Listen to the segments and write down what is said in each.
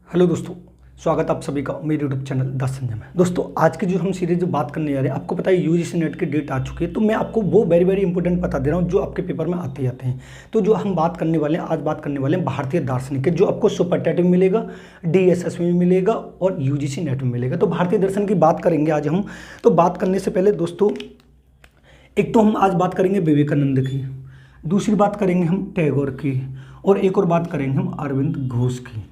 Hello दोस्तों, स्वागत आप सभी का मेरे यूट्यूब चैनल 10 संजय में। दोस्तों आज की जो हम सीरीज बात करने जा रहे हैं, आपको पता है यूजीसी नेट की डेट आ चुकी है, तो मैं आपको वो वेरी इंपॉर्टेंट बता दे रहा हूँ जो आपके पेपर में आते जाते हैं। तो जो हम बात करने वाले हैं, आज बात करने वाले हैं भारतीय दार्शनिक के, जो आपको सुपर टेट में मिलेगा, डीएसएस में मिलेगा और यूजीसी नेट में मिलेगा। तो भारतीय दर्शन की बात करेंगे आज हम। तो बात करने से पहले दोस्तों, एक तो हम आज बात करेंगे विवेकानंद की, दूसरी बात करेंगे हम टैगोर की, और एक और बात करेंगे हम अरविंद घोष की।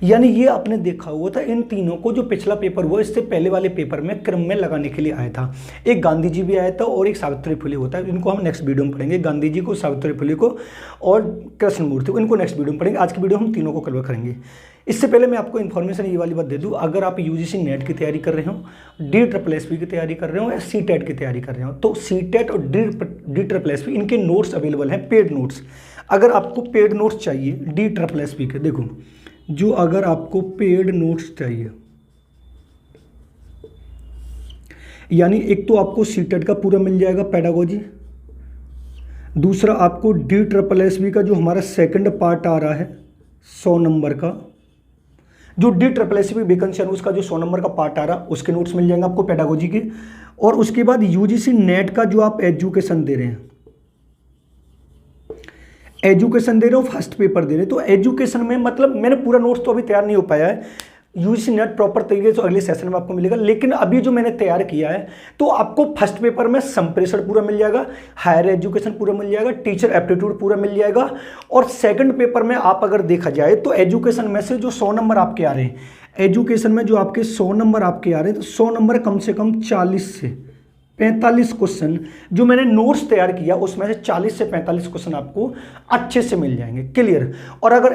यानी ये आपने देखा हुआ था, इन तीनों को जो पिछला पेपर हुआ इससे पहले वाले पेपर में क्रम में लगाने के लिए आया था। एक गांधी जी भी आया था और एक सावित्री फुले होता है, इनको हम नेक्स्ट वीडियो में पढ़ेंगे। गांधी जी को, सावित्री फुले को और कृष्णमूर्ति को, इनको नेक्स्ट वीडियो में पढ़ेंगे। आज की वीडियो हम तीनों को कवर करेंगे। इससे पहले मैं आपको इन्फॉर्मेशन ये वाली बात दे दूं, अगर आप यूजीसी नेट की तैयारी कर रहे हो, DSSS की तैयारी कर रहे हो या CTET की तैयारी कर रहे हो, तो CTET और DSSS इनके नोट्स अवेलेबल हैं, पेड नोट्स। अगर आपको पेड नोट्स चाहिए DSSS के, देखो जो अगर आपको पेड नोट्स चाहिए, यानी एक तो आपको CTET का पूरा मिल जाएगा पेडागोजी, दूसरा आपको DSSS का जो हमारा सेकंड पार्ट आ रहा है 100 नंबर का, जो DSSS वैकेंसी उसका जो 100 नंबर का पार्ट आ रहा है उसके नोट्स मिल जाएंगे आपको पेडागोजी के। और उसके बाद यूजीसी नेट का जो आप एजुकेशन दे रहे हैं, फर्स्ट पेपर दे रहे हैं, तो एजुकेशन में मतलब मैंने पूरा नोट्स तो अभी तैयार नहीं हो पाया है, यूजीसी नेट प्रॉपर तरीके से अगले सेशन में आपको मिलेगा। लेकिन अभी जो मैंने तैयार किया है, तो आपको फर्स्ट पेपर में संप्रेषण पूरा मिल जाएगा, हायर एजुकेशन पूरा मिल जाएगा, टीचर एप्टीट्यूड पूरा मिल जाएगा। और सेकंड पेपर में आप अगर देखा जाए तो एजुकेशन में से जो 100 नंबर आपके आ रहे हैं, एजुकेशन में जो आपके 100 नंबर आपके आ रहे हैं, तो 100 नंबर कम से कम 40 से 45 क्वेश्चन जो मैंने नोट्स तैयार किया उसमें से 40 से 45 क्वेश्चन आपको अच्छे से मिल जाएंगे, क्लियर। और अगर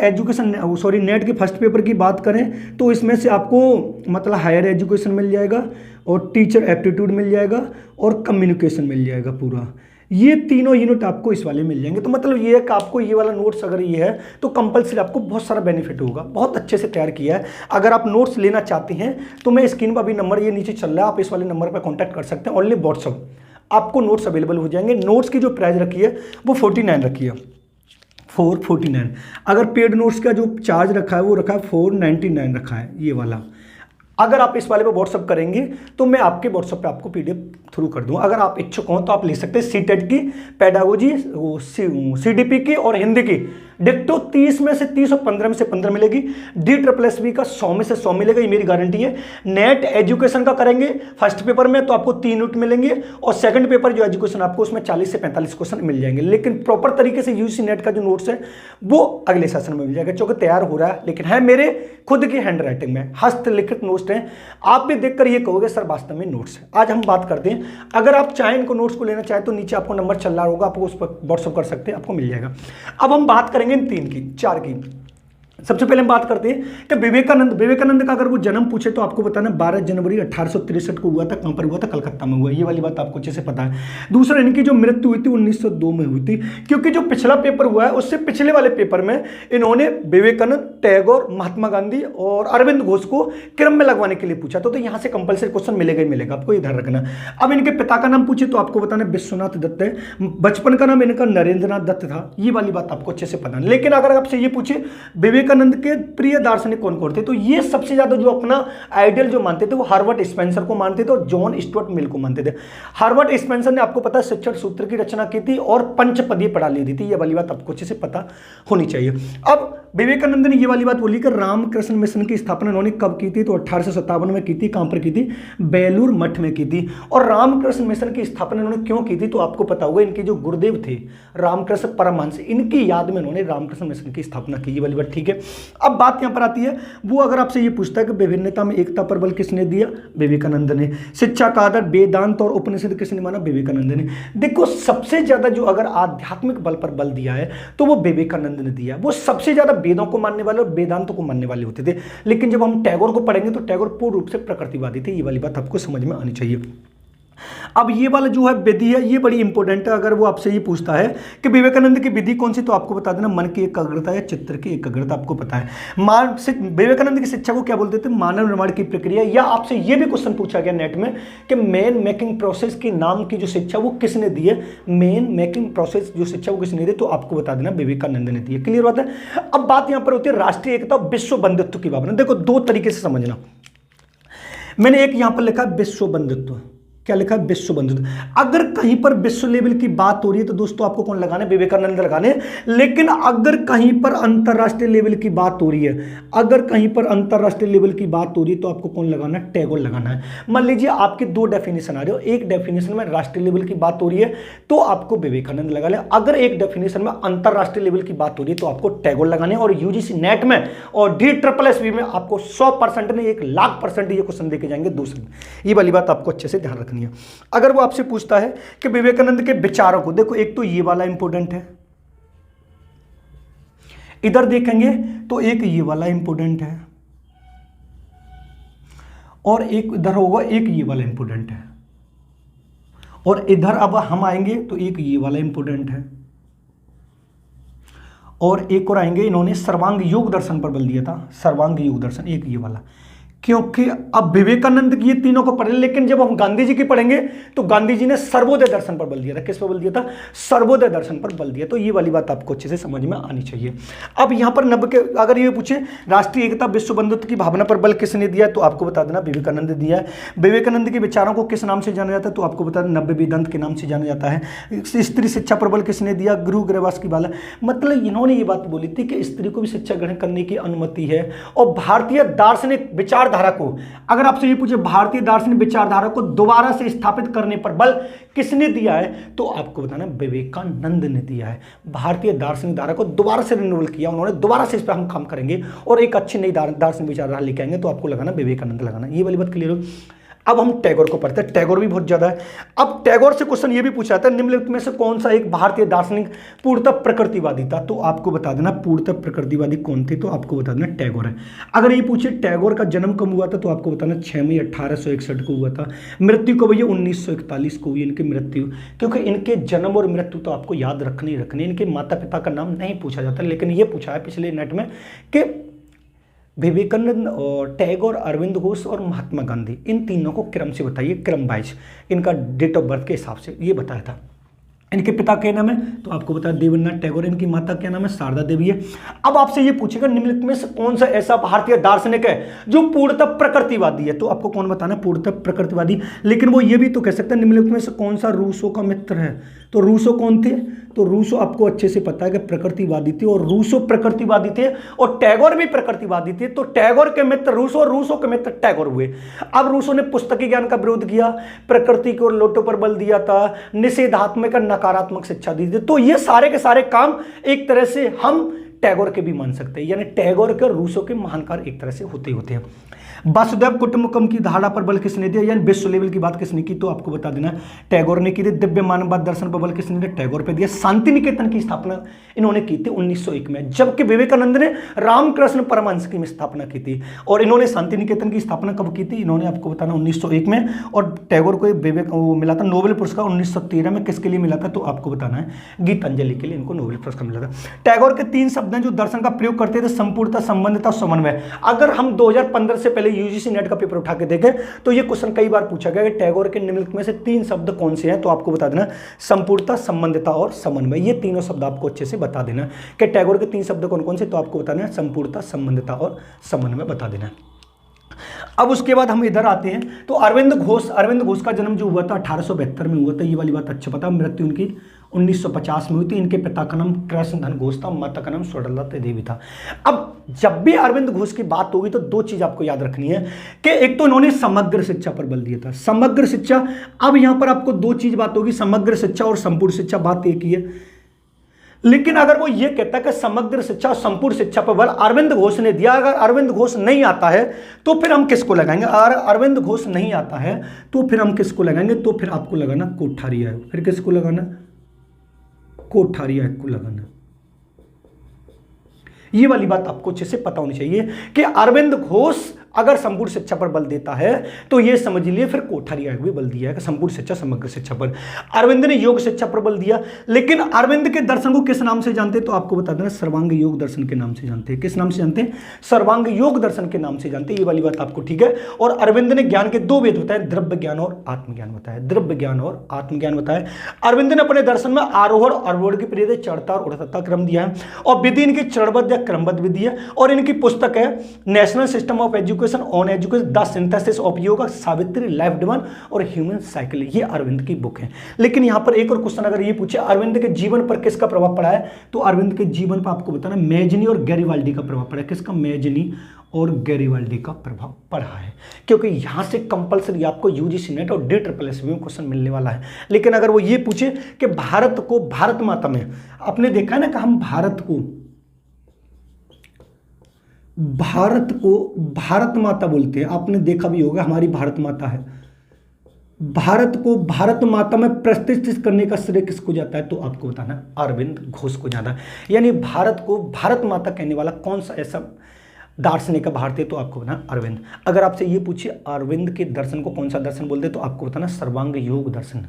नेट के फर्स्ट पेपर की बात करें तो इसमें से आपको मतलब हायर एजुकेशन मिल जाएगा और टीचर एप्टीट्यूड मिल जाएगा और कम्युनिकेशन मिल जाएगा पूरा। ये तीनों यूनिट आपको इस वाले मिल जाएंगे। तो मतलब ये है कि आपको ये वाला नोट्स अगर ये है तो कंपलसरी आपको बहुत सारा बेनिफिट होगा, बहुत अच्छे से तैयार किया है। अगर आप नोट्स लेना चाहते हैं तो मैं स्क्रीन पर अभी नंबर ये नीचे चल रहा है, आप इस वाले नंबर पर कॉन्टैक्ट कर सकते हैं। ओनली व्हाट्सअप आपको नोट्स अवेलेबल हो जाएंगे। नोट्स की जो प्राइस रखी है वो 49 रखी है, 449। अगर पेड नोट्स का जो चार्ज रखा है वो रखा है 499 रखा है ये वाला। अगर आप इस वाले पे व्हाट्सअप करेंगे तो मैं आपके व्हाट्सअप पे आपको PDF थ्रू कर दूंगा। अगर आप इच्छुक हो तो आप ले सकते हैं CTET की, पेडागोजी, CDP की और हिंदी की डिक्टो 30 में से 30 और 15 में से 15 मिलेगी। DSSS का 100 में से 100 मिलेगा, ये मेरी गारंटी है। नेट एजुकेशन का करेंगे फर्स्ट पेपर में तो आपको 3 यूनिट मिलेंगे और सेकंड पेपर जो एजुकेशन आपको उसमें 40 से 45 क्वेश्चन मिल जाएंगे। लेकिन प्रॉपर तरीके से यूजीसी नेट का जो नोट्स है वो अगले सेशन में मिल जाएगा, क्योंकि तैयार हो रहा है, लेकिन है मेरे खुद की हैंड राइटिंग में, हस्तलिखित नोट्स हैं। आप भी देखकर ये कहोगे सर वास्तव में नोट्स है। आज हम बात करते हैं, अगर आप चाहें इनको नोट्स को लेना चाहें तो नीचे आपको नंबर चल रहा होगा, आपको उस पर व्हाट्सअप कर सकते हैं, आपको मिल जाएगा। अब हम बात करेंगे इन 3 की, 4 की। सबसे पहले हम बात करते हैं कि विवेकानंद का अगर वो जन्म पूछे तो आपको बताना 12 जनवरी 1863 को हुआ था। कहां पर हुआ था? कलकत्ता में हुआ, ये वाली बात आपको अच्छे से पता है। दूसरा, इनकी जो मृत्यु हुई थी 1902 में हुई थी, क्योंकि जो पिछला पेपर हुआ है उससे पिछले वाले पेपर में इन्होंने विवेकानंद, टैगोर, महात्मा गांधी और अरविंद घोष को क्रम में लगवाने के लिए पूछा। तो यहां से कंपलसरी क्वेश्चन मिलेगा ही मिलेगा, आपको ये ध्यान रखना। अब इनके पिता का नाम पूछे तो आपको बताना विश्वनाथ दत्त है। बचपन का नाम इनका नरेंद्रनाथ दत्त था, ये वाली बात आपको अच्छे से पता है। लेकिन अगर आपसे ये पूछे विवेकानंद के प्रिय दार्शनिक कौन कौन थे, तो ये सबसे ज्यादा जो अपना आइडियल जो मानते थे वो हार्वर्ट स्पेंसर को मानते थे और जॉन स्टुअर्ट मिल को मानते थे। हार्वर्ट स्पेंसर ने आपको पता है शिक्षण सूत्र की रचना की थी और पंचपदीय प्रणाली दी थी, ये वाली बात आपको अच्छे से पता होनी चाहिए। अब विवेकानंद ने ये वाली बात बोली कि रामकृष्ण मिशन की स्थापना उन्होंने कब की थी, तो 1857 में की थी। कहां पर की थी? बेलूर मठ में की थी। और रामकृष्ण मिशन की स्थापना उन्होंने क्यों की थी, तो आपको पता होगा इनके जो गुरुदेव थे रामकृष्ण परमहंस, इनकी याद में उन्होंने रामकृष्ण मिशन की स्थापना की, ये वाली बात, ठीक है। अब बात यहां पर आती है, वो अगर आपसे ये पूछता है कि विभिन्नता में एकता पर बल किसने दिया? विवेकानंद ने। शिक्षा का आधार वेदांत और उपनिषद किसने माना? विवेकानंद ने। देखो सबसे ज्यादा जो अगर आध्यात्मिक बल पर बल दिया है तो वो विवेकानंद ने दिया। वो सबसे ज्यादा वेदों को मानने वाले और वेदांतों को मानने वाले होते थे। लेकिन जब हम टैगोर को पढ़ेंगे तो टैगोर पूर्ण रूप से प्रकृतिवादी थे, ये वाली बात आपको समझ में आनी चाहिए। अब ये वाला जो है विधि है ये बड़ी इंपॉर्टेंट है। अगर वो आपसे ये पूछता है कि विवेकानंद की विधि कौन सी, तो आपको बता देना मन की एकाग्रता या चित्त की एकाग्रता, आपको पता है। विवेकानंद की शिक्षा को क्या बोलते थे, मानव निर्माण की प्रक्रिया। या आपसे ये भी क्वेश्चन पूछा गया नेट में कि मैन मेकिंग प्रोसेस के नाम की जो शिक्षा वो किसने दी है, मैन मेकिंग प्रोसेस जो शिक्षा वो किसने दी, तो आपको बता देना विवेकानंद ने दी है। क्लियर बात है। अब बात यहां पर होती है राष्ट्रीय एकता विश्व बंधुत्व की भावना। देखो दो तरीके से समझना, मैंने एक यहां पर लिखा विश्व बंधुत्व, क्या लिखा है, विश्व बंधुत्व। अगर कहीं पर विश्व लेवल की बात हो रही है तो दोस्तों आपको कौन लगाने, विवेकानंद लगाने। लेकिन अगर कहीं पर अंतरराष्ट्रीय लेवल की बात हो रही है, अगर कहीं पर अंतरराष्ट्रीय लेवल की बात हो रही है तो आपको कौन लगाना, टैगोर लगाना है। मान लीजिए आपकी दो डेफिनेशन आ रही हो, एक डेफिनेशन में राष्ट्रीय लेवल की बात हो रही है तो आपको विवेकानंद लगा ले, अगर एक डेफिनेशन में अंतरराष्ट्रीय लेवल की बात हो रही है तो आपको टैगोर लगाने। और यूजीसी नेट में और DSSS में आपको 100% ने 1,00,000% ये क्वेश्चन देके जाएंगे दूसरे। ये वाली बात आपको अच्छे से ध्यान रखनी है। अगर वो आपसे पूछता है कि विवेकानंद के विचारों को, देखो एक तो ये वाला इंपॉर्टेंट है, इधर देखेंगे तो एक ये वाला इंपॉर्टेंट है और एक इधर होगा, एक ये वाला इंपॉर्टेंट है और इधर अब हम आएंगे तो एक ये वाला इंपॉर्टेंट है और एक और आएंगे, इन्होंने सर्वांग योग दर्शन पर बल दिया था, सर्वांग योग दर्शन, एक ये वाला। क्योंकि अब विवेकानंद की ये तीनों को पढ़े, लेकिन जब हम गांधी जी की पढ़ेंगे तो गांधी जी ने सर्वोदय दर्शन पर बल दिया था। किस पर बल दिया था, सर्वोदय दर्शन पर बल दिया। तो ये वाली बात आपको अच्छे से समझ में आनी चाहिए। अब यहां पर 90 के अगर ये पूछे राष्ट्रीय एकता विश्व बंधुत्व की भावना पर बल किसने दिया, तो आपको बता देना विवेकानंद ने दिया है। विवेकानंद के विचारों को किस नाम से जाना जाता है, तो आपको बता देना 90 वेदांत के नाम से जाना जाता है। स्त्री शिक्षा पर बल किसने दिया, गुरु ग्रवास की बाला। मतलब इन्होंने ये बात बोली थी कि स्त्री को भी शिक्षा ग्रहण करने की अनुमति है। और भारतीय दार्शनिक विचारधारा को, अगर आपसे ये पूछे भारतीय दार्शनिक विचारधारा को दोबारा से स्थापित करने पर बल किसने दिया है, तो आपको बताना विवेकानंद ने दिया है। भारतीय दार्शनिक धारा को दोबारा से रिन्यूअल किया उन्होंने, दोबारा से इस पर हम काम करेंगे और एक अच्छी नई दार्शनिक विचारधारा लेके आएंगे, तो आपको लगाना विवेकानंद लगाना। ये वाली बात क्लियर हो। अब हम टैगोर को पढ़ते हैं, टैगोर भी बहुत ज्यादा है। अब टैगोर से क्वेश्चन ये भी पूछा था निम्नलिखित में से कौन सा एक भारतीय दार्शनिक पूर्णतः प्रकृतिवादी था, तो आपको बता देना पूर्णतः प्रकृतिवादी कौन थे, तो आपको बता देना टैगोर है। अगर ये पूछे टैगोर का जन्म कब हुआ था, तो आपको बताना 6 मई 1861 को हुआ था। मृत्यु कब हुई, 1941 को हुई इनकी मृत्यु। क्योंकि इनके जन्म और मृत्यु तो आपको याद रखनी रखनी, इनके माता पिता का नाम नहीं पूछा जाता, लेकिन ये पूछा है पिछले नेट में कि विवेकानंद और टैगोर, अरविंद घोष और महात्मा गांधी, इन तीनों को क्रम से बताइए, क्रम वाइज इनका डेट ऑफ बर्थ के हिसाब से ये बताया था। इनके पिता क्या नाम है, तो आपको बताया देवेंद्रनाथ टैगोर। इनकी माता क्या नाम है, शारदा देवी है। अब आपसे ये पूछेगा निम्नलिखित में से कौन सा ऐसा भारतीय दार्शनिक है जो पूर्णतः प्रकृतिवादी है, तो आपको कौन बताना, पूर्णतः प्रकृतिवादी। लेकिन वो ये भी तो कह सकते हैं निम्नलिखित में से कौन सा रूसो का मित्र है, तो रूसो कौन थे, तो रूसो आपको अच्छे से पता है कि प्रकृतिवादी थे और रूसो प्रकृतिवादी थे और टैगोर भी प्रकृतिवादी थे। तो टैगोर के मित्र रूसो और रूसो के मित्र टैगोर हुए। अब रूसो ने पुस्तकी ज्ञान का विरोध किया, प्रकृति को लोटो पर बल दिया था, निषेधात्मक नकारात्मक शिक्षा दी थी। तो ये सारे के सारे काम एक तरह से हम टैगोर के भी मान सकते हैं, यानी टैगोर के और रूसो के महान कार्य एक तरह से होते होते हैं। वसुधैव कुटुंबकम की धारणा पर बल किसने दिया, यानी विश्व लेवल की बात किसने की, तो आपको बता देना टैगोर ने की थी। दिव्य मानववाद दर्शन पर बल किसने दिया, टैगोर पे दिया। शांति निकेतन की स्थापना इन्होंने की थी 1901 में, जबकि विवेकानंद ने रामकृष्ण परमहंस की स्थापना की थी। और इन्होंने शांति निकेतन की स्थापना कब की थी, इन्होंने आपको बताना 1901 में। और टैगोर को मिला था नोबेल पुरस्कार 1913 में, किसके लिए मिला था, तो आपको बताना है गीतांजलि के लिए इनको नोबेल पुरस्कार मिला था। टैगोर के 3 शब्द हैं जो दर्शन का प्रयोग करते थे, संपूर्णता, संबंधता, समन्वय। अगर हम 2015 से पहले यूजीसी नेट का पेपर उठा के देखें तो ये क्वेश्चन कई बार पूछा गया कि टैगोर के निम्नलिखित में से 3 शब्द कौन से हैं, तो आपको बता देना संपूर्णता, संबंधता और समन्वय। ये तीनों शब्द आपको अच्छे से बता देना कि टैगोर के 3 शब्द कौन कौन से, तो आपको बताना संपूर्णता, संबंधता और समन्वय बता देना। अब उसके बाद हम इधर आते हैं तो अरविंद घोष का जन्म जो हुआ था 1872 में हुआ था, ये वाली बात अच्छा पता। मृत्यु उनकी 1950 में हुई थी। इनके पिता का नाम कृष्णधन घोष था, माता का नाम स्वर्णलता देवी था। अब जब भी अरविंद घोष की बात होगी तो 2 चीज आपको याद रखनी है कि एक तो इन्होंने समग्र शिक्षा पर बल दिया था, समग्र शिक्षा। अब यहां पर आपको 2 चीज बात होगी, समग्र शिक्षा और संपूर्ण शिक्षा, बात एक ही है। लेकिन अगर वो ये कहता है कि समग्र शिक्षा और संपूर्ण शिक्षा पर बल अरविंद घोष ने दिया, अगर अरविंद घोष नहीं आता है तो फिर हम किसको लगाएंगे, अगर अरविंद घोष नहीं आता है तो फिर हम किसको लगाएंगे, तो फिर आपको लगाना कोठारी आयोग। फिर किसको लगाना, कोठारी आयोग को लगाना। ये वाली बात आपको अच्छे से पता होनी चाहिए कि अरविंद घोष अगर संपूर्ण शिक्षा पर बल देता है तो ये समझ लिए फिर कोठारी आयोग भी बल दिया है कि संपूर्ण शिक्षा समग्र शिक्षा पर। अरविंद ने योग शिक्षा पर बल दिया, लेकिन अरविंद के दर्शन को किस नाम से जानते हैं तो आपको बता देना सर्वांग योग दर्शन के नाम से जानते हैं। किस नाम से जानते हैं? सर्वांग योग दर्शन के नाम से जानते हैं, ये वाली बात आपको ठीक है। और अरविंद ने ज्ञान के दो भेद बताए, द्रव्य ज्ञान और आत्मज्ञान बताया, द्रव्य ज्ञान और आत्मज्ञान बताया। अरविंद ने अपने दर्शन में आरोहण अवरोहण की प्रेरित चढ़ता और उड़ता क्रम दिया है, और विधि इनकी चरणबद्ध या क्रमबद्ध विधि है। और इनकी पुस्तक है national system of education on education, the synthesis of yoga, Savitri, life divine और ह्यूमन साइकिल, ये अरविंद की बुक है। लेकिन यहां पर एक और क्वेश्चन अगर ये पूछे अरविंद के जीवन पर किसका प्रभाव पड़ा है, तो अरविंद के जीवन पर आपको बताना मैजनी और गैरीवाल्डी का प्रभाव पड़ा है। किसका? मैजनी और गैरीवाल्डी का प्रभाव पड़ा है, क्योंकि यहां से कंपलसरी आपको यूजीसी नेट और DSSS में क्वेश्चन मिलने वाला है। लेकिन अगर वो ये पूछे कि भारत को भारत माता में, आपने देखा है ना कि हम भारत को भारत माता बोलते हैं, आपने देखा भी होगा हमारी भारत माता है। भारत को भारत माता में प्रतिष्ठित करने का श्रेय किसको जाता है, तो आपको बताना अरविंद घोष को जाता है। यानी भारत को भारत माता कहने वाला कौन सा ऐसा दार्शनिक भारतीय, तो आपको बताना अरविंद। अगर आपसे ये पूछिए अरविंद के दर्शन को कौन सा दर्शन बोलते हैं, तो आपको बताना सर्वांग योग दर्शन।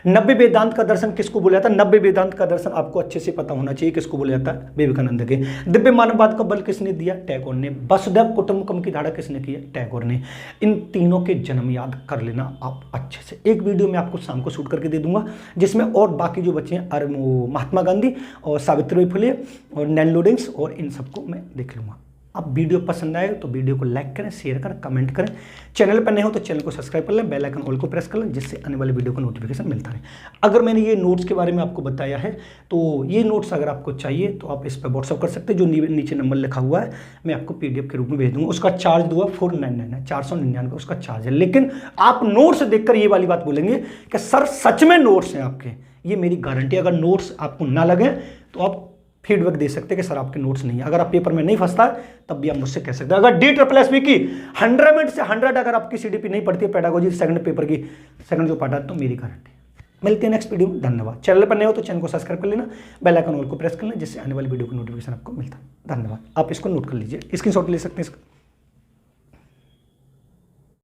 नब्बे वेदांत का दर्शन किसको बोला जाता है? नब्बे वेदांत का दर्शन आपको अच्छे से पता होना चाहिए किसको बोला जाता है, विवेकानंद के। दिव्य मानववाद का बल किसने दिया? टैगोर ने। वसुधैव कुटुंबकम की धारा किसने की है? टैगोर ने। इन तीनों के जन्म याद कर लेना आप अच्छे से। एक वीडियो में आपको शाम को शूट करके दे दूंगा जिसमें और बाकी जो बच्चे हैं महात्मा गांधी और सावित्रीबाई फुले और नैन लोडेंस और इन सबको मैं देख लूंगा। अब वीडियो पसंद आए तो वीडियो को लाइक करें, शेयर करें, कमेंट करें। चैनल पर नए हो तो चैनल को सब्सक्राइब कर लें, बेल आइकन ऑल को प्रेस कर लें, जिससे आने वाले वीडियो का नोटिफिकेशन मिलता रहे। अगर मैंने ये नोट्स के बारे में आपको बताया है तो ये नोट्स अगर आपको चाहिए तो आप इस पर व्हाट्सअप कर सकते हैं, जो नीचे नंबर लिखा हुआ है मैं आपको PDF के रूप में भेज दूंगा। उसका चार्ज दूंगा 499 है, 499 उसका चार्ज है। लेकिन आप नोट्स देखकर ये वाली बात बोलेंगे कि सर सच में नोट्स हैं आपके, ये मेरी गारंटी। अगर नोट्स आपको ना लगे तो आप फीडबैक दे सकते हैं कि सर आपके नोट्स नहीं है। अगर आप पेपर में नहीं फंसता तब भी आप मुझसे कह सकते हैं। अगर DSSS की 100 में से 100 अगर आपकी CDP नहीं पड़ती है पेडागोजी सेकंड पेपर की सेकंड जो पार्ट है, तो मेरी गारंटी। मिलते हैं नेक्स्ट वीडियो में, धन्यवाद। चैनल पर नए हो तो चैनल को सब्सक्राइब कर लेना, बेल आइकन ऑल को प्रेस कर लेना, जिससे आने वाली वीडियो का नोटिफिकेशन आपको मिलता है। धन्यवाद। आप इसको नोट कर लीजिए, स्क्रीनशॉट ले सकते हैं इसका।